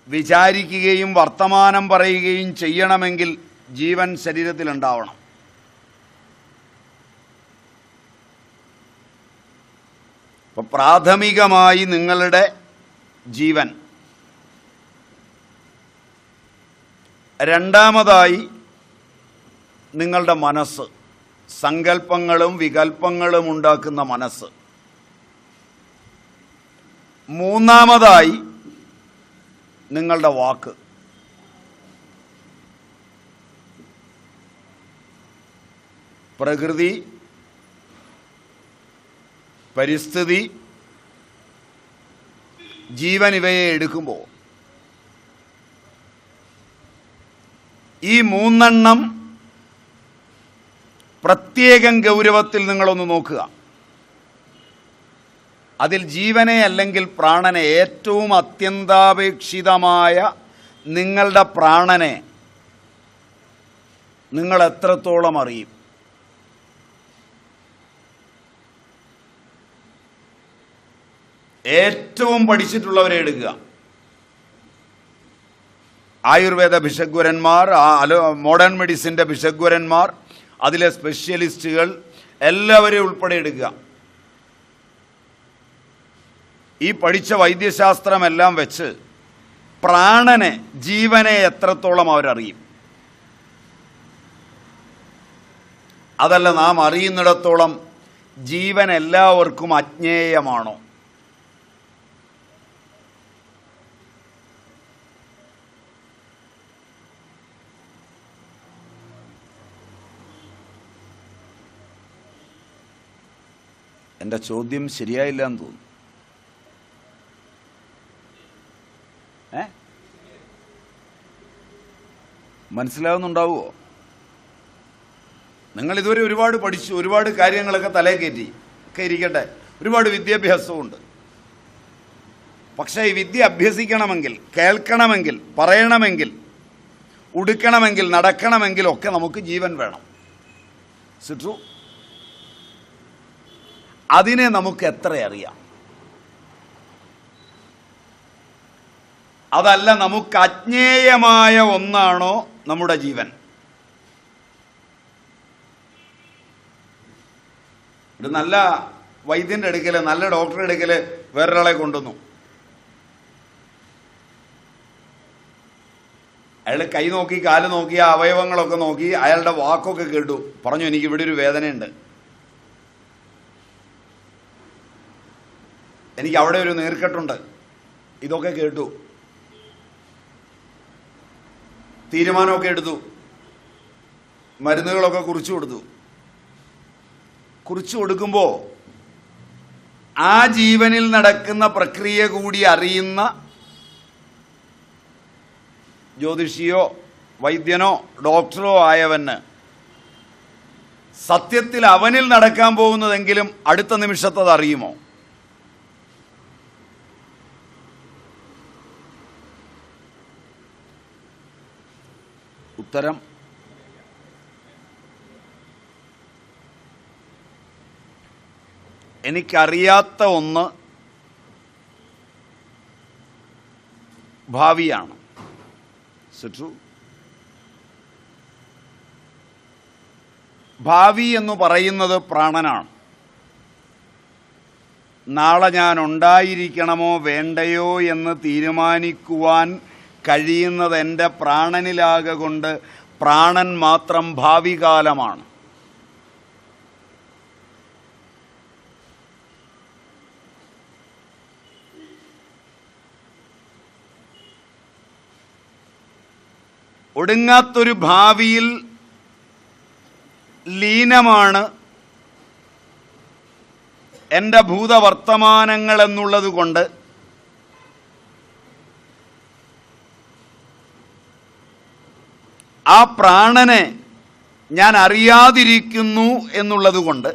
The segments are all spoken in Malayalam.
വിചാരിക്കുകയും വർത്തമാനം പറയുകയും ചെയ്യണമെങ്കിൽ ജീവൻ ശരീരത്തിലുണ്ടാവണം. അപ്പോൾ പ്രാഥമികമായി നിങ്ങളുടെ ജീവൻ, രണ്ടാമതായി നിങ്ങളുടെ മനസ്സ്, സങ്കല്പങ്ങളും വികല്പങ്ങളും ഉണ്ടാക്കുന്ന മനസ്സ്, മൂന്നാമതായി നിങ്ങളുടെ വാക്ക്, പ്രകൃതി, പരിസ്ഥിതി, ജീവൻ ഇവയെ എടുക്കുമ്പോൾ ഈ മൂന്നെണ്ണം പ്രത്യേകം ഗൗരവത്തിൽ നിങ്ങളൊന്ന് നോക്കുക. അതിൽ ജീവനെ അല്ലെങ്കിൽ പ്രാണനെ, ഏറ്റവും അത്യന്താപേക്ഷിതമായ നിങ്ങളുടെ പ്രാണനെ നിങ്ങൾ എത്രത്തോളം അറിയും? ഏറ്റവും പഠിച്ചിട്ടുള്ളവരെ എടുക്കുക. ആയുർവേദ ഭിഷഗ്വരന്മാർ, മോഡേൺ മെഡിസിൻ്റെ ഭിഷഗ്വരന്മാർ, അതിലെ സ്പെഷ്യലിസ്റ്റുകൾ എല്ലാവരെയും ഉൾപ്പെടെ എടുക്കുക. ഈ പഠിച്ച വൈദ്യശാസ്ത്രമെല്ലാം വെച്ച് പ്രാണനെ, ജീവനെ എത്രത്തോളം അവരറിയും? അതല്ല, നാം അറിയുന്നിടത്തോളം ജീവൻ എല്ലാവർക്കും അജ്ഞേയമാണോ? എൻ്റെ ചോദ്യം ശരിയായില്ല എന്ന് തോന്നുന്നു. മനസ്സിലാവുന്നുണ്ടാവുമോ? നിങ്ങൾ ഇതുവരെ ഒരുപാട് പഠിച്ചു, ഒരുപാട് കാര്യങ്ങളൊക്കെ തലയിൽ കയറ്റി ഒക്കെ ഇരിക്കട്ടെ, ഒരുപാട് വിദ്യാഭ്യാസമുണ്ട്. പക്ഷേ ഈ വിദ്യ അഭ്യസിക്കണമെങ്കിൽ, കേൾക്കണമെങ്കിൽ, പറയണമെങ്കിൽ, ഉടുക്കണമെങ്കിൽ, നടക്കണമെങ്കിൽ ഒക്കെ നമുക്ക് ജീവൻ വേണം. സിട്രു, അതിനെ നമുക്ക് എത്ര അറിയാം? അതല്ല, നമുക്ക് അജ്ഞേയമായ ഒന്നാണോ നമ്മുടെ ജീവൻ? ഒരു നല്ല വൈദ്യൻ്റെ അടുക്കൽ, നല്ല ഡോക്ടറുടെ അടുക്കൽ വേറൊരാളെ കൊണ്ടുവന്നു. അയാൾ കൈ നോക്കി, കാല് നോക്കി, അവയവങ്ങളൊക്കെ നോക്കി, അയാളുടെ വാക്കൊക്കെ കേട്ടു. പറഞ്ഞു, എനിക്ക് ഇവിടെ ഒരു വേദനയുണ്ട്, എനിക്ക് അവിടെ ഒരു നീർക്കെട്ടുണ്ട്. ഇതൊക്കെ കേട്ടു, തീരുമാനമൊക്കെ എടുത്തു, മരുന്നുകളൊക്കെ കുറിച്ചു കൊടുത്തു. കുറിച്ചു കൊടുക്കുമ്പോൾ ആ ജീവനിൽ നടക്കുന്ന പ്രക്രിയ കൂടി അറിയുന്ന ജ്യോതിഷിയോ വൈദ്യനോ ഡോക്ടറോ ആയവന് സത്യത്തിൽ അവനിൽ നടക്കാൻ പോകുന്നതെങ്കിലും അടുത്ത നിമിഷത്തത് അറിയുമോ? ഉത്തരം എനിക്കറിയാത്ത ഒന്ന് ഭാവിയാണ്. സിട്രു, ഭാവി എന്ന് പറയുന്നത് പ്രാണനാണ്. നാളെ ഞാൻ ഉണ്ടായിരിക്കണമോ വേണ്ടയോ എന്ന് തീരുമാനിക്കുവാൻ കഴിയുന്നത് എൻ്റെ പ്രാണനിലാകെ കൊണ്ട് പ്രാണൻ മാത്രം ഭാവി കാലമാണ്. ഒടുങ്ങാത്തൊരു ഭാവിയിൽ ലീനമാണ് എൻ്റെ ഭൂതവർത്തമാനങ്ങൾ എന്നുള്ളത് കൊണ്ട് ആ പ്രാണനെ ഞാൻ അറിയാതിരിക്കുന്നു എന്നുള്ളത് കൊണ്ട്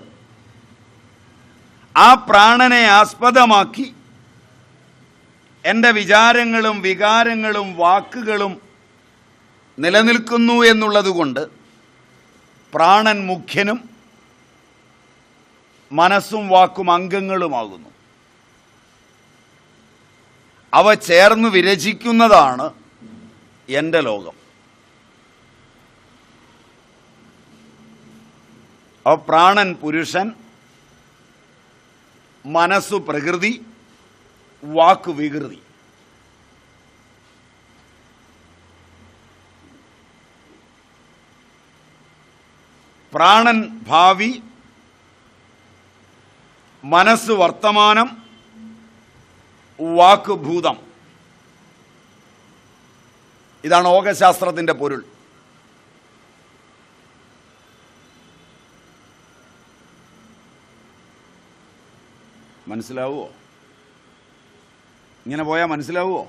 ആ പ്രാണനെ ആസ്പദമാക്കി എൻ്റെ വിചാരങ്ങളും വികാരങ്ങളും വാക്കുകളും നിലനിൽക്കുന്നു എന്നുള്ളത് കൊണ്ട് പ്രാണൻ മുഖ്യനും മനസ്സും വാക്കും അംഗങ്ങളുമാകുന്നു. അവ ചേർന്ന് വിരചിക്കുന്നതാണ് എൻ്റെ ലോകം. അവ പ്രാണൻ പുരുഷൻ, മനസ്സു പ്രകൃതി, വാക്ക് വികൃതി. പ്രാണൻ ഭാവി, മനസ്സ് വർത്തമാനം, വാക്ക് ഭൂതം. ഇതാണ് ഓഗശാസ്ത്രത്തിൻ്റെ പൊരുൾ. മനസ്സിലാവുമോ? ഇങ്ങനെ പോയാൽ മനസ്സിലാവുമോ?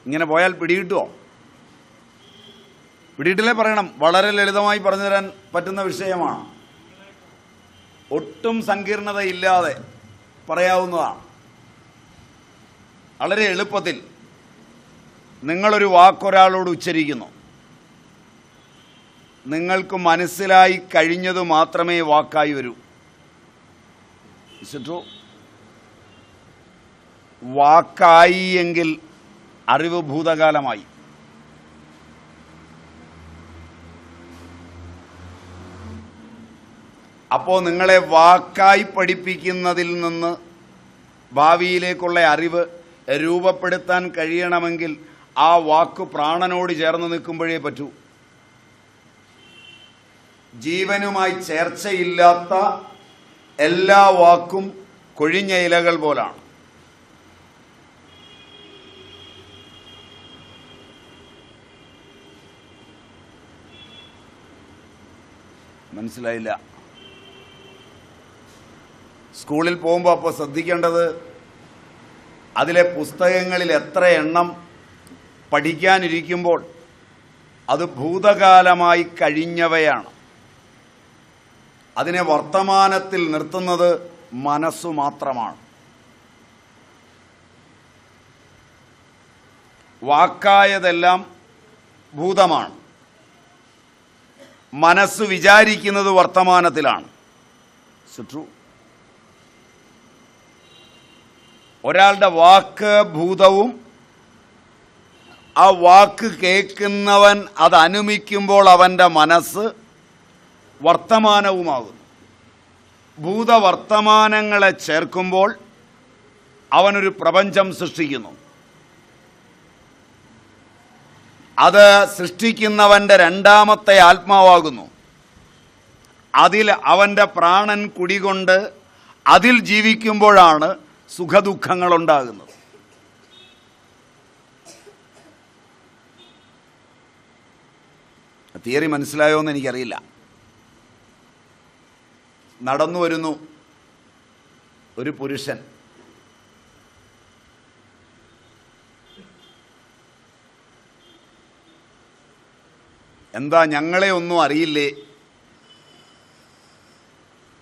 ഇങ്ങനെ പോയാൽ പിടികിട്ടുമോ? പിടിയിട്ടില്ലേ പറയണം. വളരെ ലളിതമായി പറഞ്ഞു തരാൻ പറ്റുന്ന വിഷയമാണ്. ഒട്ടും സങ്കീർണതയില്ലാതെ പറയാവുന്നതാണ്. വളരെ എളുപ്പത്തിൽ നിങ്ങളൊരു വാക്കൊരാളോട് ഉച്ചരിക്കുന്നു. നിങ്ങൾക്ക് മനസ്സിലായി കഴിഞ്ഞത് മാത്രമേ വാക്കായി വരൂ. വാക്കായി എങ്കിൽ അറിവ് ഭൂതകാലമായി. അപ്പോൾ നിങ്ങളെ വാക്കായി പഠിപ്പിക്കുന്നതിൽ നിന്ന് ഭാവിയിലേക്കുള്ള അറിവ് രൂപപ്പെടുത്താൻ കഴിയണമെങ്കിൽ ആ വാക്ക് പ്രാണനോട് ചേർന്ന് നിൽക്കുമ്പോഴേ പറ്റൂ. ജീവനുമായി ചേർച്ചയില്ലാത്ത എല്ലാ വാക്കും കൊഴിഞ്ഞ ഇലകൾ പോലാണ്. മനസ്സിലായില്ല? സ്കൂളിൽ പോകുമ്പോൾ അപ്പോൾ ശ്രദ്ധിക്കേണ്ടത് അതിലെ പുസ്തകങ്ങളിൽ എത്ര എണ്ണം പഠിക്കാനിരിക്കുമ്പോൾ അത് ഭൂതകാലമായി കഴിഞ്ഞവയാണ്. അതിനെ വർത്തമാനത്തിൽ നിർത്തുന്നത് മനസ്സു മാത്രമാണ്. വാക്കായതെല്ലാം ഭൂതമാണ്. മനസ്സ് വിചാരിക്കുന്നത് വർത്തമാനത്തിലാണ്. ട്രൂ. ഒരാളുടെ വാക്ക് ഭൂതവും ആ വാക്ക് കേൾക്കുന്നവൻ അത് അനുമിക്കുമ്പോൾ അവൻ്റെ മനസ്സ് വർത്തമാനവുമാകുന്നു. ഭൂതവർത്തമാനങ്ങളെ ചേർക്കുമ്പോൾ അവനൊരു പ്രപഞ്ചം സൃഷ്ടിക്കുന്നു. അത് സൃഷ്ടിക്കുന്നവൻ്റെ രണ്ടാമത്തെ ആത്മാവാകുന്നു. അതിൽ അവൻ്റെ പ്രാണൻ കുടികൊണ്ട് അതിൽ ജീവിക്കുമ്പോഴാണ് സുഖദുഃഖങ്ങളുണ്ടാകുന്നത്. തിയറി മനസ്സിലായോ എന്ന് എനിക്കറിയില്ല. നടന്നു വരുന്നു ഒരു പുരുഷൻ. എന്താ ഞങ്ങളെ ഒന്നും അറിയില്ലേ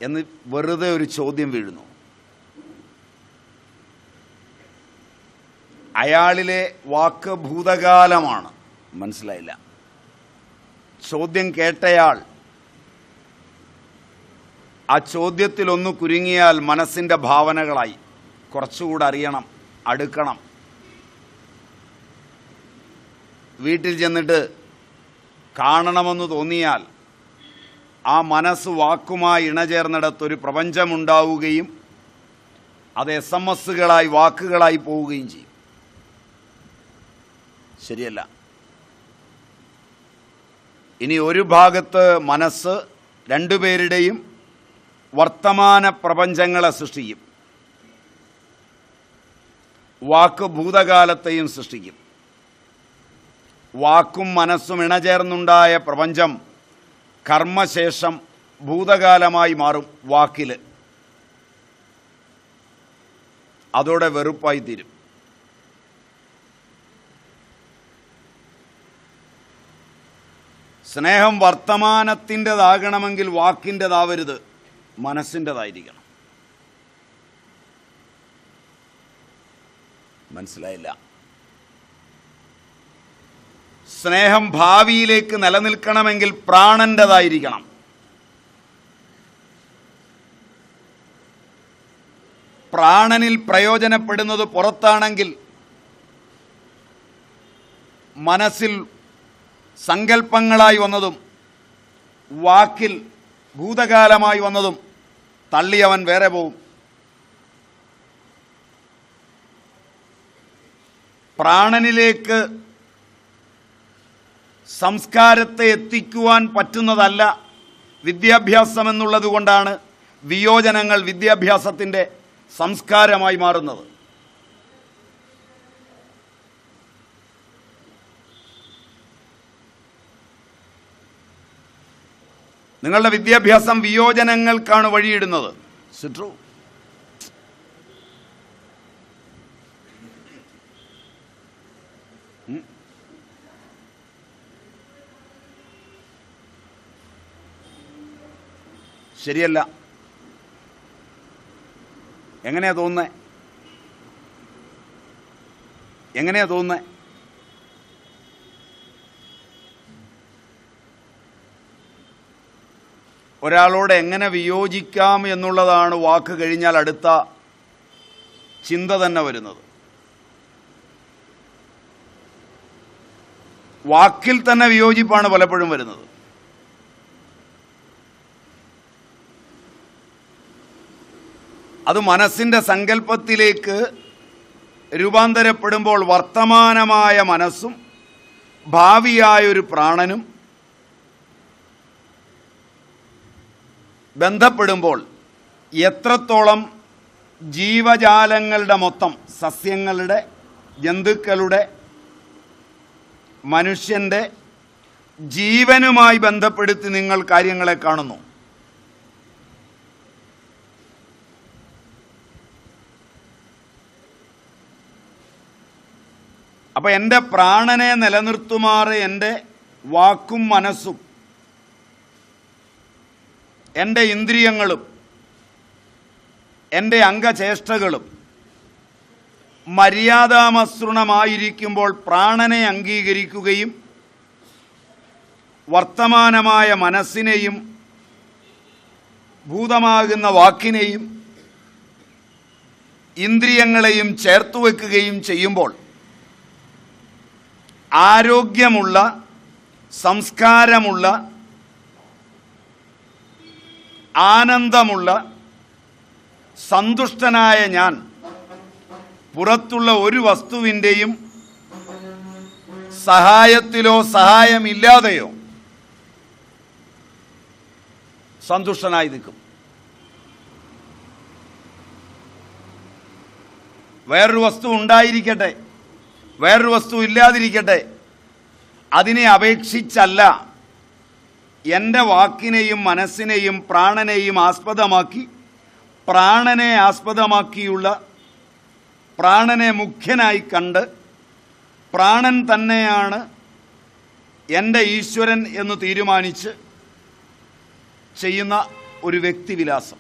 എന്ന് വെറുതെ ഒരു ചോദ്യം വീഴുന്നു. അയാളിലെ വാക്ക് ഭൂതകാലമാണ്. മനസ്സിലായില്ല? ചോദ്യം കേട്ടയാൾ ആ ചോദ്യത്തിലൊന്ന് കുരുങ്ങിയാൽ മനസ്സിൻ്റെ ഭാവനകളായി. കുറച്ചുകൂടെ അറിയണം, അടുക്കണം. വീട്ടിൽ ചെന്നിട്ട് കാണണമെന്ന് തോന്നിയാൽ ആ മനസ്സ് വാക്കുമായി ഇണചേർന്നിടത്തൊരു പ്രപഞ്ചമുണ്ടാവുകയും അത് SMS-കളായി വാക്കുകളായി പോവുകയും ചെയ്യും. ശരിയല്ല? ഇനി ഒരു ഭാഗത്ത് മനസ്സ് രണ്ടുപേരുടെയും വർത്തമാന പ്രപഞ്ചങ്ങളെ സൃഷ്ടിക്കും. വാക്ക് ഭൂതകാലത്തെയും സൃഷ്ടിക്കും. വാക്കും മനസ്സും ഇണചേർന്നുണ്ടായ പ്രപഞ്ചം കർമ്മശേഷം ഭൂതകാലമായി മാറും വാക്കിൽ. അതോടെ വെറുപ്പായി തീരും. സ്നേഹം വർത്തമാനത്തിൻ്റെതാകണമെങ്കിൽ വാക്കിൻ്റെതാവരുത്, മനസ്സിൻ്റെതായിരിക്കണം. മനസ്സിലായില്ല? സ്നേഹം ഭാവിയിലേക്ക് നിലനിൽക്കണമെങ്കിൽ പ്രാണൻ്റെതായിരിക്കണം. പ്രാണനിൽ പ്രയോജനപ്പെടുന്നത് പുറത്താണെങ്കിൽ മനസ്സിൽ സങ്കല്പങ്ങളായി വന്നതും വാക്കിൽ ഭൂതകാലമായി വന്നതും തള്ളിയവൻ വേറെ പോവും. പ്രാണനിലേക്ക് സംസ്കാരത്തെ എത്തിക്കുവാൻ പറ്റുന്നതല്ല വിദ്യാഭ്യാസം എന്നുള്ളത് കൊണ്ടാണ് വിയോജനങ്ങൾ വിദ്യാഭ്യാസത്തിൻ്റെ സംസ്കാരമായി മാറുന്നത്. നിങ്ങളുടെ വിദ്യാഭ്യാസം വിയോജനങ്ങൾക്കാണ് വഴിയിടുന്നത്. ട്രൂ. ശരിയല്ല. എങ്ങനെയാ തോന്നുന്നത്? ഒരാളോട് എങ്ങനെ വിയോജിക്കാം എന്നുള്ളതാണ് വാക്ക് കഴിഞ്ഞാൽ അടുത്ത ചിന്ത തന്നെ വരുന്നത്. വാക്കിൽ തന്നെ വിയോജിപ്പാണ് പലപ്പോഴും വരുന്നത്. അത് മനസ്സിൻ്റെ സങ്കല്പത്തിലേക്ക് രൂപാന്തരപ്പെടുമ്പോൾ വർത്തമാനമായ മനസ്സും ഭാവിയായൊരു പ്രാണനും ബന്ധപ്പെടുമ്പോൾ എത്രത്തോളം ജീവജാലങ്ങളുടെ മൊത്തം, സസ്യങ്ങളുടെ, ജന്തുക്കളുടെ, മനുഷ്യൻ്റെ ജീവനുമായി ബന്ധപ്പെടുത്തി നിങ്ങൾ കാര്യങ്ങളെ കാണുന്നു. അപ്പോൾ എൻ്റെ പ്രാണനെ നിലനിർത്തുമാറ് എൻ്റെ വാക്കും മനസ്സും എൻ്റെ ഇന്ദ്രിയങ്ങളും എൻ്റെ അംഗചേഷ്ടകളും മര്യാദാമസൃണമായിരിക്കുമ്പോൾ പ്രാണനെ അംഗീകരിക്കുകയും വർത്തമാനമായ മനസ്സിനെയും ഭൂതമാകുന്ന വാക്കിനെയും ഇന്ദ്രിയങ്ങളെയും ചേർത്തുവെക്കുകയും ചെയ്യുമ്പോൾ ആരോഗ്യമുള്ള, സംസ്കാരമുള്ള, ആനന്ദമുള്ള, സന്തുഷ്ടനായ ഞാൻ പുറത്തുള്ള ഒരു വസ്തുവിൻ്റെയും സഹായത്തിലോ സഹായമില്ലാതെയോ സന്തുഷ്ടനായി നിൽക്കും. വേറൊരു വസ്തു ഉണ്ടായിരിക്കട്ടെ, വേറൊരു വസ്തു ഇല്ലാതിരിക്കട്ടെ, അതിനെ അപേക്ഷിച്ചല്ല എൻ്റെ വാക്കിനെയും മനസ്സിനെയും പ്രാണനെയും ആസ്പദമാക്കി, പ്രാണനെ ആസ്പദമാക്കിയുള്ള, പ്രാണനെ മുഖ്യനായി കണ്ട് പ്രാണൻ തന്നെയാണ് എൻ്റെ ഈശ്വരൻ എന്ന് തീരുമാനിച്ച് ചെയ്യുന്ന ഒരു വ്യക്തിവിലാസം.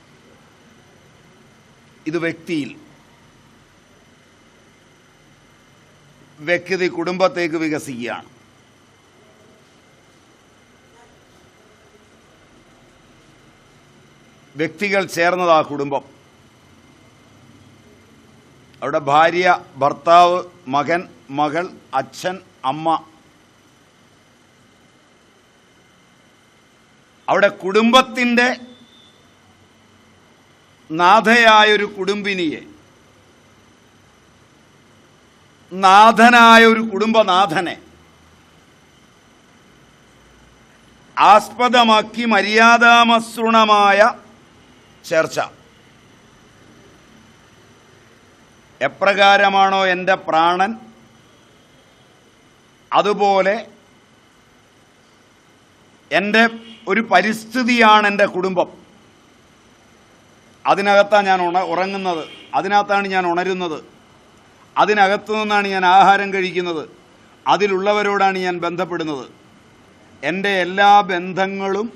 ഇത് വ്യക്തിയിൽ, വ്യക്തി കുടുംബത്തേക്ക് വികസിക്കുകയാണ്. വ്യക്തികൾ ചേർന്നതാ കുടുംബം. അവിടെ ഭാര്യ, ഭർത്താവ്, മകൻ, മകൾ, അച്ഛൻ, അമ്മ. അവിടെ കുടുംബത്തിൻ്റെ നാഥയായൊരു കുടുംബിനിയെ, നാഥനായ ഒരു കുടുംബനാഥനെ ആസ്പദമാക്കി മര്യാദാമസൃണമായ ചേർച്ച. എപ്രകാരമാണോ എൻ്റെ പ്രാണൻ, അതുപോലെ എൻ്റെ ഒരു പരിസ്ഥിതിയാണ് എൻ്റെ കുടുംബം. അതിനകത്താണ് ഞാൻ ഉറങ്ങുന്നത്, അതിനകത്താണ് ഞാൻ ഉണരുന്നത്, അതിനകത്തു നിന്നാണ് ഞാൻ ആഹാരം കഴിക്കുന്നത്, അതിലുള്ളവരോടാണ് ഞാൻ ബന്ധപ്പെടുന്നത്. എൻ്റെ എല്ലാ ബന്ധങ്ങളും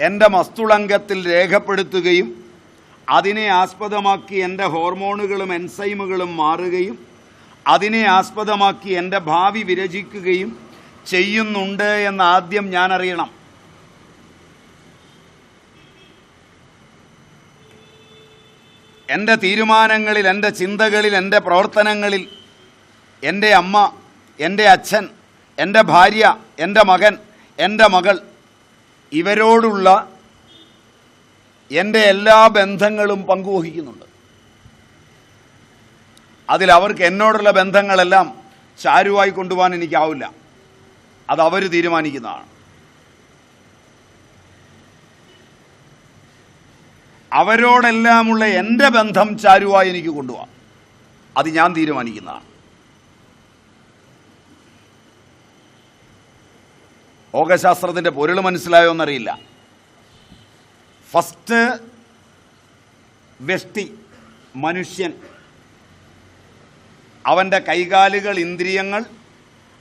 എൻ്റെ മസ്തുളങ്കത്തിൽ രേഖപ്പെടുത്തുകയും അതിനെ ആസ്പദമാക്കി എൻ്റെ ഹോർമോണുകളും എൻസൈമുകളും മാറുകയും അതിനെ ആസ്പദമാക്കി എൻ്റെ ഭാവി വിരചിക്കുകയും ചെയ്യുന്നുണ്ട് എന്ന് ആദ്യം ഞാൻ അറിയണം. എൻ്റെ തീരുമാനങ്ങളിൽ, എൻ്റെ ചിന്തകളിൽ, എൻ്റെ പ്രവർത്തനങ്ങളിൽ എൻ്റെ അമ്മ, എൻ്റെ അച്ഛൻ, എൻ്റെ ഭാര്യ, എൻ്റെ മകൻ, എൻ്റെ മകൾ, ഇവരോടുള്ള എൻ്റെ എല്ലാ ബന്ധങ്ങളും പങ്കുവഹിക്കുന്നുണ്ട്. അതിൽ അവർക്ക് എന്നോടുള്ള ബന്ധങ്ങളെല്ലാം ചാരുവായി കൊണ്ടുപോകാൻ എനിക്കാവില്ല. അത് അവർ തീരുമാനിക്കുന്നതാണ്. അവരോടെല്ലാമുള്ള എൻ്റെ ബന്ധം ചാരുവായി എനിക്ക് കൊണ്ടുപോകാം. അത് ഞാൻ തീരുമാനിക്കുന്നതാണ്. യോഗശാസ്ത്രത്തിൻ്റെ പൊരുൾ മനസ്സിലായോ എന്നറിയില്ല. ഫസ്റ്റ് വ്യക്തി, മനുഷ്യൻ, അവൻ്റെ കൈകാലുകൾ, ഇന്ദ്രിയങ്ങൾ,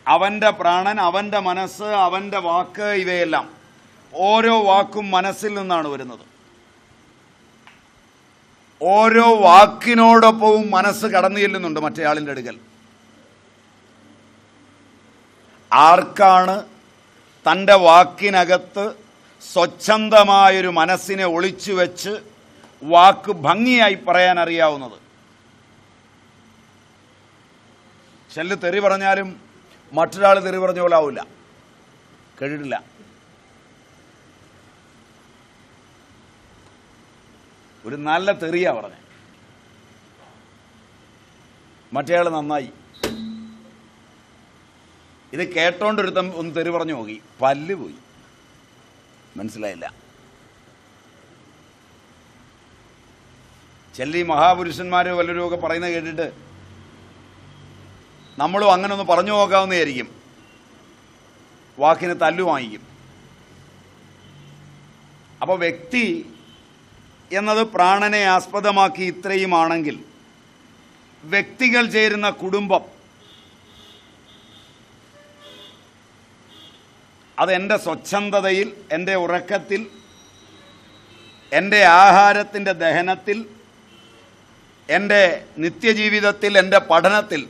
അവൻ്റെ പ്രാണൻ, അവൻ്റെ മനസ്സ്, അവൻ്റെ വാക്ക്, ഇവയെല്ലാം ഓരോ വാക്കും മനസ്സിൽ നിന്നാണ് വരുന്നത്. ഓരോ വാക്കിനോടൊപ്പവും മനസ്സ് കടന്നു ചെല്ലുന്നുണ്ട് മറ്റേയാളിൻ്റെ അടുക്കൽ. ആർക്കാണ് തൻ്റെ വാക്കിനകത്ത് സ്വച്ഛന്തമായൊരു മനസ്സിനെ ഒളിച്ചു വെച്ച് വാക്ക് ഭംഗിയായി പറയാൻ അറിയാവുന്നത്? ചെല്ല് തെറി പറഞ്ഞാലും മറ്റൊരാൾ തെറി പറഞ്ഞ പോലെ ആവില്ല. കേട്ടിട്ടില്ല? ഒരു നല്ല തെറിയാ പറഞ്ഞേ, മറ്റേയാൾ നന്നായി. ഇത് കേട്ടോണ്ടൊരുത്തം ഒന്ന് തെറി പറഞ്ഞു നോക്കി, പല്ല് പോയി. മനസ്സിലായില്ല? ചെല്ലി മഹാപുരുഷന്മാരോ വല്ലരും ഒക്കെ പറയുന്നത് കേട്ടിട്ട് നമ്മളും അങ്ങനെ ഒന്ന് പറഞ്ഞു നോക്കാവുന്നതായിരിക്കും. വാക്കിന് തല്ലു വാങ്ങിക്കും. അപ്പോൾ വ്യക്തി എന്നത് പ്രാണനെ ആസ്പദമാക്കി ഇത്രയുമാണെങ്കിൽ, വ്യക്തികൾ ചേരുന്ന കുടുംബം അത് എൻ്റെ സ്വച്ഛന്തതയിൽ, എൻ്റെ ഉറക്കത്തിൽ, എൻ്റെ ആഹാരത്തിൻ്റെ ദഹനത്തിൽ, എൻ്റെ നിത്യജീവിതത്തിൽ, എൻ്റെ പഠനത്തിൽ,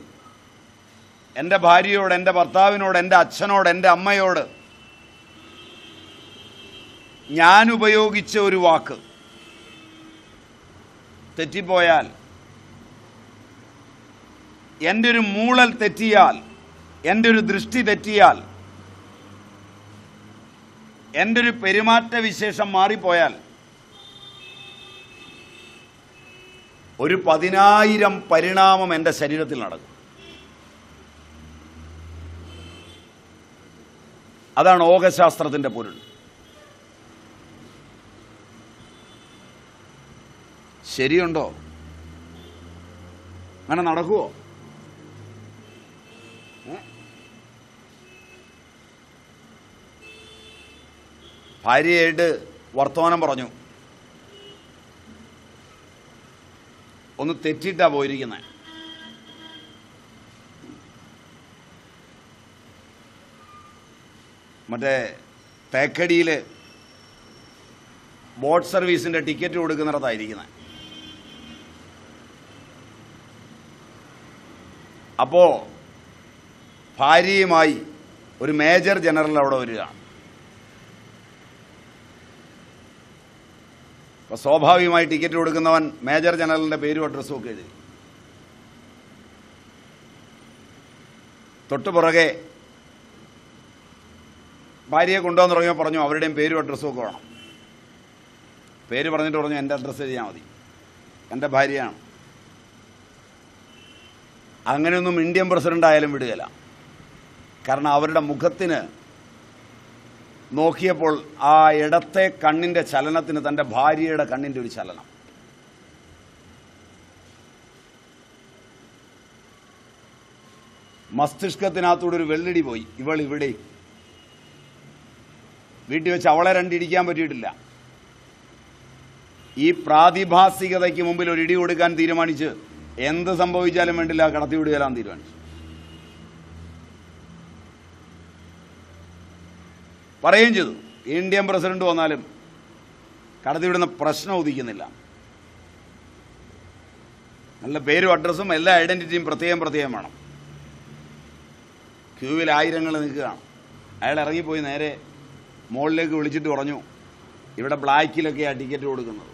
എൻ്റെ ഭാര്യയോട്, എൻ്റെ ഭർത്താവിനോട്, എൻ്റെ അച്ഛനോട്, എൻ്റെ അമ്മയോട് ഞാൻ ഉപയോഗിച്ച ഒരു വാക്ക് തെറ്റിപ്പോയാൽ, എൻ്റെ ഒരു മൂളൽ തെറ്റിയാൽ, എൻ്റെ ഒരു ദൃഷ്ടി തെറ്റിയാൽ, എൻ്റെ ഒരു പെരുമാറ്റ വിശേഷം മാറിപ്പോയാൽ, ഒരു 10,000 പരിണാമം എൻ്റെ ശരീരത്തിൽ നടക്കും. അതാണ് യോഗശാസ്ത്രത്തിൻ്റെ പൊരുൾ. ശരിയുണ്ടോ? അങ്ങനെ നടക്കുവോ? ഭാര്യയായിട്ട് വർത്തമാനം പറഞ്ഞു, ഒന്ന് തെറ്റിട്ടാ പോയിരിക്കുന്നത്. മറ്റേ തേക്കടിയിൽ ബോട്ട് സർവീസിൻ്റെ ടിക്കറ്റ് കൊടുക്കുന്നിടത്തായിരിക്കുന്നത്. അപ്പോൾ ഭാര്യയുമായി ഒരു മേജർ ജനറൽ അവിടെ വരികയാണ്. അപ്പോൾ സ്വാഭാവികമായി ടിക്കറ്റ് കൊടുക്കുന്നവൻ മേജർ ജനറലിൻ്റെ പേരും അഡ്രസ്സും ഒക്കെ എഴുതി. തൊട്ടു പുറകെ ഭാര്യയെ കൊണ്ടുവന്ന് തുടങ്ങിയപ്പോൾ പറഞ്ഞു അവരുടെയും പേരും അഡ്രസ്സും ഒക്കെ വേണം. പേര് പറഞ്ഞിട്ട് പറഞ്ഞു എൻ്റെ അഡ്രസ്സ് എഴുതിയാൽ മതി, എൻ്റെ ഭാര്യയാണ്. അങ്ങനെയൊന്നും ഇന്ത്യൻ പ്രസിഡന്റ് ആയാലും വിടുകയില്ല. കാരണം അവരുടെ മുഖത്തിന് നോക്കിയപ്പോൾ ആ ഇടത്തെ കണ്ണിൻ്റെ ചലനത്തിന് തൻ്റെ ഭാര്യയുടെ കണ്ണിൻ്റെ ഒരു ചലനം. മസ്തിഷ്കത്തിനകത്തൂടെ ഒരു വെള്ളിടി പോയി. ഇവൾ ഇവിടെ വീട്ടിൽ വെച്ച് അവളെ രണ്ടിടിക്കാൻ പറ്റിയിട്ടില്ല. ഈ പ്രാതിഭാസികതയ്ക്ക് മുമ്പിൽ ഒരു ഇടി കൊടുക്കാൻ തീരുമാനിച്ച് എന്ത് സംഭവിച്ചാലും വേണ്ടില്ല, കടത്തിവിടുകയാൻ തീരുമാനിച്ചു. പറയുകയും ചെയ്തു, ഇന്ത്യൻ പ്രസിഡന്റ് വന്നാലും കടത്തിവിടുന്ന പ്രശ്നം ഉദിക്കുന്നില്ല. നല്ല പേരും അഡ്രസ്സും എല്ലാ ഐഡന്റിറ്റിയും പ്രത്യേകം വേണം. ക്യൂവിൽ ആയിരങ്ങൾ നിൽക്കുകയാണ്. അയാൾ ഇറങ്ങിപ്പോയി നേരെ മുകളിലേക്ക് വിളിച്ചിട്ട് പറഞ്ഞു, ഇവിടെ ബ്ലാക്കിലൊക്കെയാണ് ടിക്കറ്റ് കൊടുക്കുന്നത്.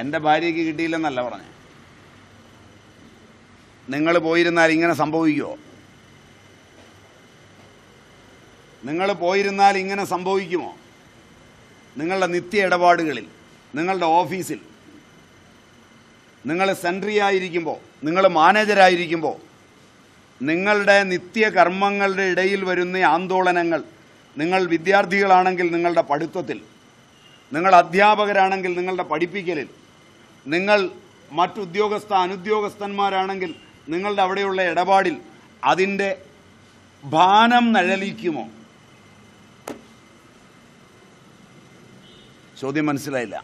എൻ്റെ ഭാര്യയ്ക്ക് കിട്ടിയില്ലെന്നല്ല പറഞ്ഞേ. നിങ്ങൾ പോയിരുന്നാൽ ഇങ്ങനെ സംഭവിക്കുമോ? നിങ്ങൾ പോയിരുന്നാൽ ഇങ്ങനെ സംഭവിക്കുമോ? നിങ്ങളുടെ നിത്യ ഇടപാടുകളിൽ, നിങ്ങളുടെ ഓഫീസിൽ, നിങ്ങൾ സെൻട്രി ആയിരിക്കുമ്പോൾ, നിങ്ങൾ മാനേജരായിരിക്കുമ്പോൾ, നിങ്ങളുടെ നിത്യകർമ്മങ്ങളുടെ ഇടയിൽ വരുന്ന ആന്തോളനങ്ങൾ, നിങ്ങൾ വിദ്യാർത്ഥികളാണെങ്കിൽ നിങ്ങളുടെ പഠിത്തത്തിൽ, നിങ്ങൾ അധ്യാപകരാണെങ്കിൽ നിങ്ങളുടെ പഠിപ്പിക്കലിൽ, നിങ്ങൾ അനുദ്യോഗസ്ഥന്മാരാണെങ്കിൽ നിങ്ങളുടെ അവിടെയുള്ള ഇടപാടിൽ അതിൻ്റെ ഭാനം നിഴലിക്കുമോ? ചോദ്യം മനസ്സിലായില്ല.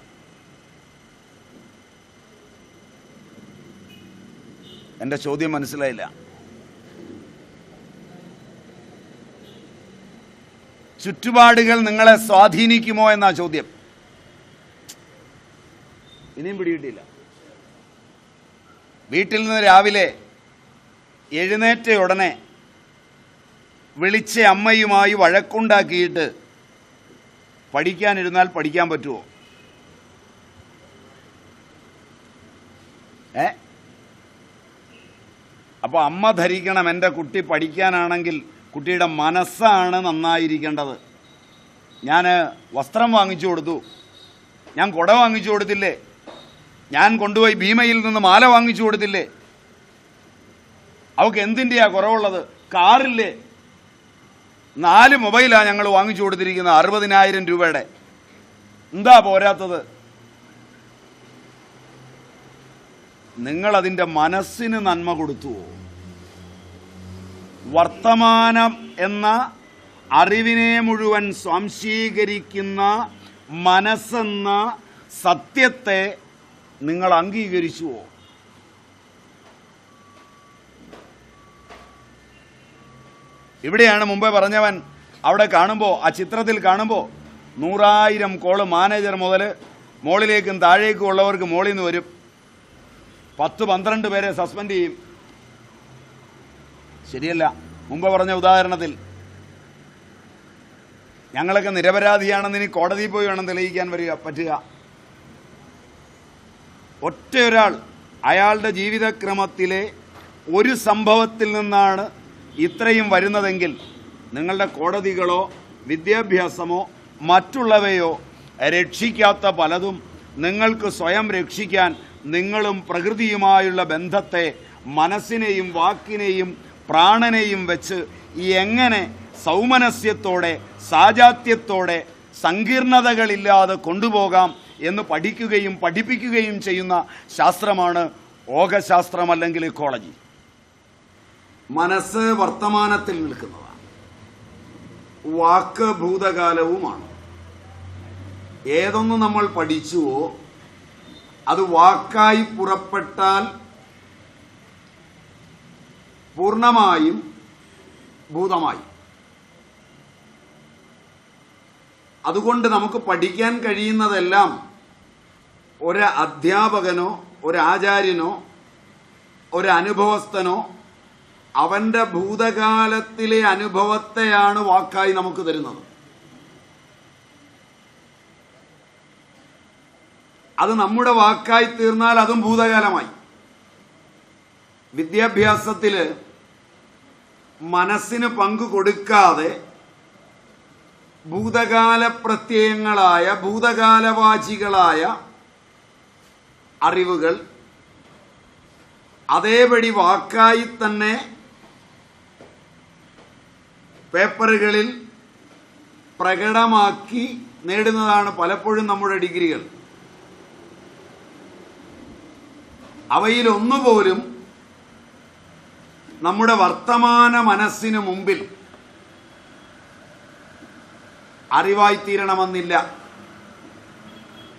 എൻ്റെ ചോദ്യം മനസ്സിലായില്ല. ചുറ്റുപാടുകൾ നിങ്ങളെ സ്വാധീനിക്കുമോ എന്നാ ചോദ്യം. ഇനിയും പിടികിട്ടില്ല. വീട്ടിൽ നിന്ന് രാവിലെ എഴുന്നേറ്റ ഉടനെ വിളിച്ച അമ്മയുമായി വഴക്കുണ്ടാക്കിയിട്ട് പഠിക്കാനിരുന്നാൽ പഠിക്കാൻ പറ്റുമോ? അപ്പോൾ അമ്മ ധരിക്കണം, എൻ്റെ കുട്ടി പഠിക്കാനാണെങ്കിൽ കുട്ടിയുടെ മനസ്സാണ് നന്നായിരിക്കേണ്ടത്. ഞാൻ വസ്ത്രം വാങ്ങിച്ചു കൊടുത്തു, ഞാൻ കുട വാങ്ങിച്ചു കൊടുത്തില്ലേ, ഞാൻ കൊണ്ടുപോയി ഭീമയിൽ നിന്ന് മാല വാങ്ങിച്ചു കൊടുത്തില്ലേ, അവൾക്ക് എന്തിൻ്റെയാ കുറവുള്ളത്? കാറില്ലേ? 4 മൊബൈലാണ് ഞങ്ങൾ വാങ്ങിച്ചു കൊടുത്തിരിക്കുന്നത് 60,000 രൂപയുടെ. എന്താ പോരാത്തത്? നിങ്ങളതിൻ്റെ മനസ്സിന് നന്മ കൊടുത്തുവോ? വർത്തമാനം എന്ന അറിവിനെ മുഴുവൻ സ്വാംശീകരിക്കുന്ന മനസ്സെന്ന സത്യത്തെ നിങ്ങൾ അംഗീകരിച്ചുവോ? ഇവിടെയാണ് മുമ്പേ പറഞ്ഞവൻ അവിടെ കാണുമ്പോൾ, ആ ചിത്രത്തിൽ കാണുമ്പോൾ 100,000 കോള് മാനേജർ മുതൽ മോളിലേക്കും താഴേക്കും ഉള്ളവർക്ക് മോളിൽ നിന്ന് വരും. 10-12 പേരെ സസ്പെൻഡ് ചെയ്യും. ശരിയല്ല. മുമ്പ് പറഞ്ഞ ഉദാഹരണത്തിൽ ഞങ്ങളൊക്കെ നിരപരാധിയാണെന്ന് ഇനി കോടതിയിൽ പോയി വേണം തെളിയിക്കാൻ പറ്റുക. ഒറ്റയൊരാൾ അയാളുടെ ജീവിതക്രമത്തിലെ ഒരു സംഭവത്തിൽ നിന്നാണ് ഇത്രയും വരുന്നതെങ്കിൽ നിങ്ങളുടെ കോടതികളോ വിദ്യാഭ്യാസമോ മറ്റുള്ളവയോ രക്ഷിക്കാത്ത പലതും നിങ്ങൾക്ക് സ്വയം രക്ഷിക്കാൻ നിങ്ങളും പ്രകൃതിയുമായുള്ള ബന്ധത്തെ, മനസ്സിനെയും വാക്കിനെയും പ്രാണനെയും വെച്ച് എങ്ങനെ സൗമനസ്യത്തോടെ, സാജാത്യത്തോടെ, സങ്കീർണതകളില്ലാതെ കൊണ്ടുപോകാം എന്ന് പഠിക്കുകയും പഠിപ്പിക്കുകയും ചെയ്യുന്ന ശാസ്ത്രമാണ് ഓകശാസ്ത്രം അല്ലെങ്കിൽ ഇക്കോളജി. മനസ്സ് വർത്തമാനത്തിൽ നിൽക്കുന്നതാണ്, വാക്ക് ഭൂതകാലവുമാണ്. ഏതൊന്ന് നമ്മൾ പഠിച്ചുവോ അത് വാക്കായി പുറപ്പെട്ടാൽ പൂർണ്ണമായും ഭൂതമായി. അതുകൊണ്ട് നമുക്ക് പഠിക്കാൻ കഴിയുന്നതെല്ലാം ഒരു അധ്യാപകനോ ഒരു ആചാര്യനോ ഒരു അനുഭവസ്ഥനോ അവൻ്റെ ഭൂതകാലത്തിലെ അനുഭവത്തെയാണ് വാക്കായി നമുക്ക് തരുന്നത്. അത് നമ്മുടെ വാക്കായി തീർന്നാൽ അതും ഭൂതകാലമായി. വിദ്യാഭ്യാസത്തിൽ മനസ്സിന് പങ്കു കൊടുക്കാതെ ഭൂതകാല പ്രത്യയങ്ങളായ, ഭൂതകാലവാചികളായ അറിവുകൾ അതേപടി വാക്കായി തന്നെ പേപ്പറുകളിൽ പ്രകടമാക്കി നേടുന്നതാണ് പലപ്പോഴും നമ്മുടെ ഡിഗ്രികൾ. അവയിൽ ഒന്നുപോലും നമ്മുടെ വർത്തമാന മനസ്സിന് മുമ്പിൽ അറിവായിത്തീരണമെന്നില്ല.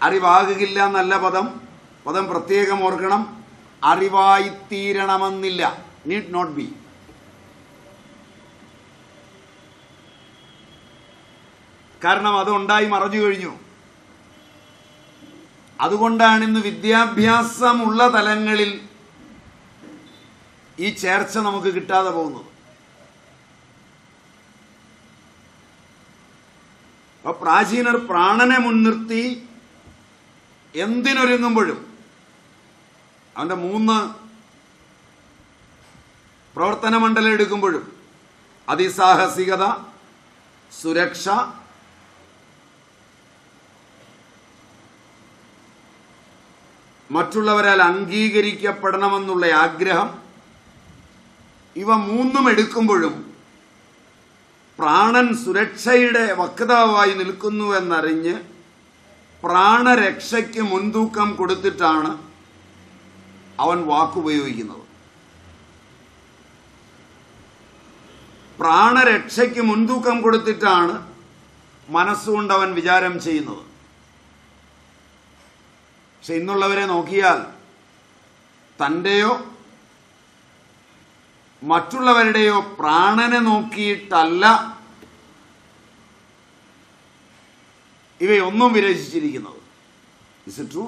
അറിവാകുകില്ല എന്നല്ല പദം പ്രത്യേകം ഓർക്കണം. അറിവായിത്തീരണമെന്നില്ല. Need not be. കാരണം അത് ഉണ്ടായി മറഞ്ഞു കഴിഞ്ഞു. അതുകൊണ്ടാണ് ഇന്ന് വിദ്യാഭ്യാസമുള്ള തലങ്ങളിൽ ഈ ചേർച്ച നമുക്ക് കിട്ടാതെ പോകുന്നത്. അപ്പൊ പ്രാചീനർ പ്രാണനെ മുൻനിർത്തി എന്തിനൊരുങ്ങുമ്പോഴും അവൻ്റെ 3 പ്രവർത്തന മണ്ഡലം എടുക്കുമ്പോഴും അതിസാഹസികത, സുരക്ഷ, മറ്റുള്ളവരാൽ അംഗീകരിക്കപ്പെടണമെന്നുള്ള ആഗ്രഹം, ഇവ 3 എടുക്കുമ്പോഴും പ്രാണൻ സുരക്ഷയുടെ വക്താവായി നിൽക്കുന്നുവെന്നറിഞ്ഞ് പ്രാണരക്ഷയ്ക്ക് മുൻതൂക്കം കൊടുത്തിട്ടാണ് അവൻ വാക്കുപയോഗിക്കുന്നത്. പ്രാണരക്ഷയ്ക്ക് മുൻതൂക്കം കൊടുത്തിട്ടാണ് മനസ്സുകൊണ്ട് അവൻ വിചാരം ചെയ്യുന്നത്. പക്ഷെ ഇന്നുള്ളവരെ നോക്കിയാൽ തൻ്റെയോ മറ്റുള്ളവരുടെയോ പ്രാണനെ നോക്കിയിട്ടല്ല ഇവയൊന്നും വിരചിച്ചിരിക്കുന്നത്. Is it true?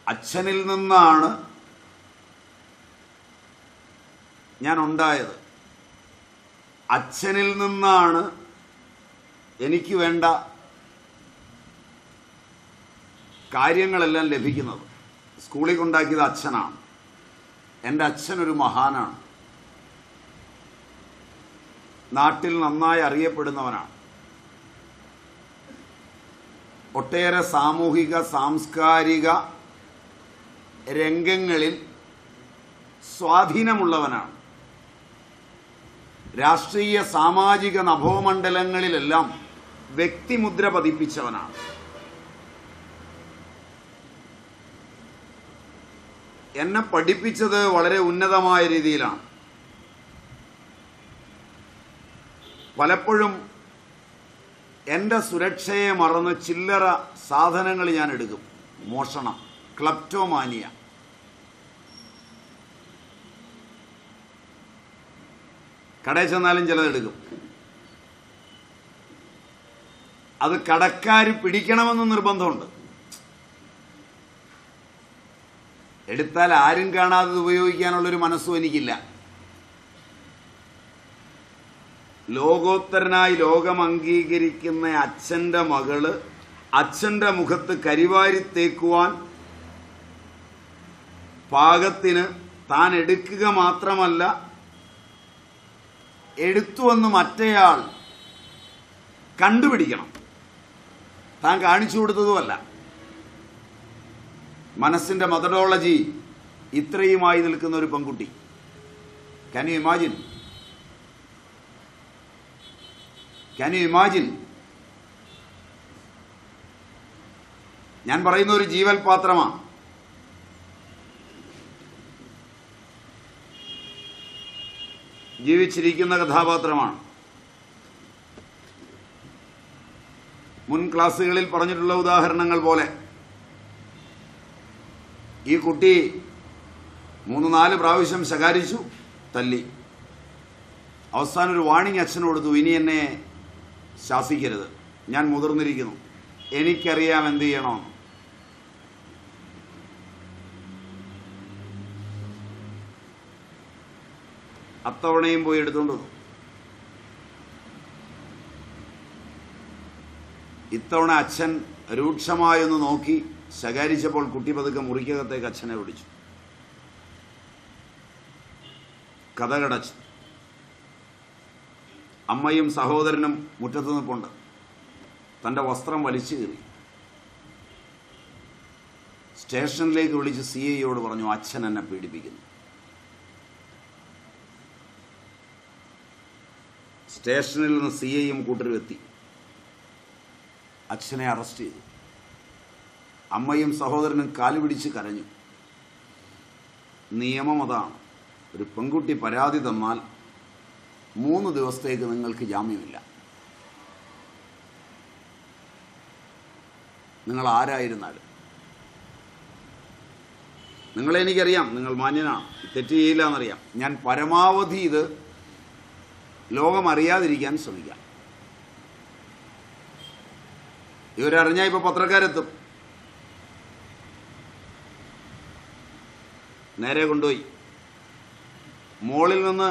അച്ഛനിൽ നിന്നാണ് ഞാൻ ഉണ്ടായത്. അച്ഛനിൽ നിന്നാണ് എനിക്ക് വേണ്ട കാര്യങ്ങളെല്ലാം ലഭിക്കുന്നത്. സ്കൂളിൽ കൊണ്ടാക്കിയത് അച്ഛനാണ്. എൻ്റെ അച്ഛനൊരു മഹാനാണ്. നാട്ടിൽ നന്നായി അറിയപ്പെടുന്നവനാണ്. ഒട്ടേറെ സാമൂഹിക സാംസ്കാരിക രംഗങ്ങളിൽ സ്വാധീനമുള്ളവനാണ്. രാഷ്ട്രീയ സാമാജിക നഭോമണ്ഡലങ്ങളിലെല്ലാം വ്യക്തിമുദ്ര പതിപ്പിച്ചവനാണ്. എന്നെ പഠിപ്പിച്ചത് വളരെ ഉന്നതമായ രീതിയിലാണ്. പലപ്പോഴും എൻ്റെ സുരക്ഷയെ മറന്ന് ചില്ലറ സാധനങ്ങൾ ഞാൻ എടുക്കും. മോഷണം, ക്ലപ്റ്റോമാനിയ. കടയിൽ ചെന്നാലും ചിലതെടുക്കും. അത് കടക്കാർ പിടിക്കണമെന്ന് നിർബന്ധമുണ്ട്. എടുത്താൽ ആരും കാണാതെ ഉപയോഗിക്കാനുള്ളൊരു മനസ്സും എനിക്കില്ല. ലോകോത്തരനായി ലോകം അംഗീകരിക്കുന്ന അച്ഛൻ്റെ മകള് അച്ഛൻ്റെ മുഖത്ത് കരിവാരി തേക്കുവാൻ പാകത്തിന് താൻ എടുക്കുക മാത്രമല്ല, എടുത്തുവെന്ന് മറ്റേയാൾ കണ്ടുപിടിക്കണം. താൻ കാണിച്ചു കൊടുത്തതുമല്ല. മനസ്സിൻ്റെ മെത്തഡോളജി ഇത്രയുമായി നിൽക്കുന്ന ഒരു പെൺകുട്ടി. Can you imagine? ഞാൻ പറയുന്ന ഒരു ജീവൽ പാത്രമാണ്. ജീവിച്ചിരിക്കുന്ന കഥാപാത്രമാണ്. മുൻ ക്ലാസ്സുകളിൽ പറഞ്ഞിട്ടുള്ള ഉദാഹരണങ്ങൾ പോലെ ഈ കുട്ടി 3-4 പ്രാവശ്യം ശകാരിച്ചു, തല്ലി. അവസാനം ഒരു വാണിംഗ് അച്ഛന് കൊടുത്തു, ഇനി എന്നെ ശാസിക്കരുത്, ഞാൻ മുതിർന്നിരിക്കുന്നു, എനിക്കറിയാം എന്ത് ചെയ്യണമെന്ന്. അത്തവണയും പോയി എടുത്തുകൊണ്ട് വന്നു. ഇത്തവണ അച്ഛൻ രൂക്ഷമായൊന്ന് നോക്കി ശകാരിച്ചപ്പോൾ കുട്ടി പതുക്കെ മുറിക്കകത്തേക്ക് അച്ഛനെ വിളിച്ചു. കതകടച്ചു. അമ്മയും സഹോദരനും മുറ്റത്ത് നിൽപ്പുണ്ട്. തൻ്റെ വസ്ത്രം വലിച്ചു കീറി സ്റ്റേഷനിലേക്ക് വിളിച്ച് CIയോട് പറഞ്ഞു, അച്ഛൻ എന്നെ പീഡിപ്പിക്കുന്നു. സ്റ്റേഷനിൽ നിന്ന് CIയും കൂട്ടരും എത്തി. അച്ഛനെ അറസ്റ്റ് ചെയ്തു. അമ്മയും സഹോദരനും കാലുപിടിച്ച് കരഞ്ഞു. നിയമം അതാണ്. ഒരു പെൺകുട്ടി പരാതി തന്നാൽ 3 ദിവസത്തേക്ക് നിങ്ങൾക്ക് ജാമ്യമില്ല. നിങ്ങൾ ആരായിരുന്നാലും. നിങ്ങളെ എനിക്കറിയാം, നിങ്ങൾ മാന്യനാണ്, തെറ്റ് ചെയ്യില്ല എന്നറിയാം. ഞാൻ പരമാവധി ഇത് ലോകം അറിയാതിരിക്കാൻ ശ്രമിക്കാം. ഇവരറിഞ്ഞാൽ ഇപ്പോൾ പത്രക്കാരെത്തും. നേരെ കൊണ്ടുപോയി മോളിൽ നിന്ന്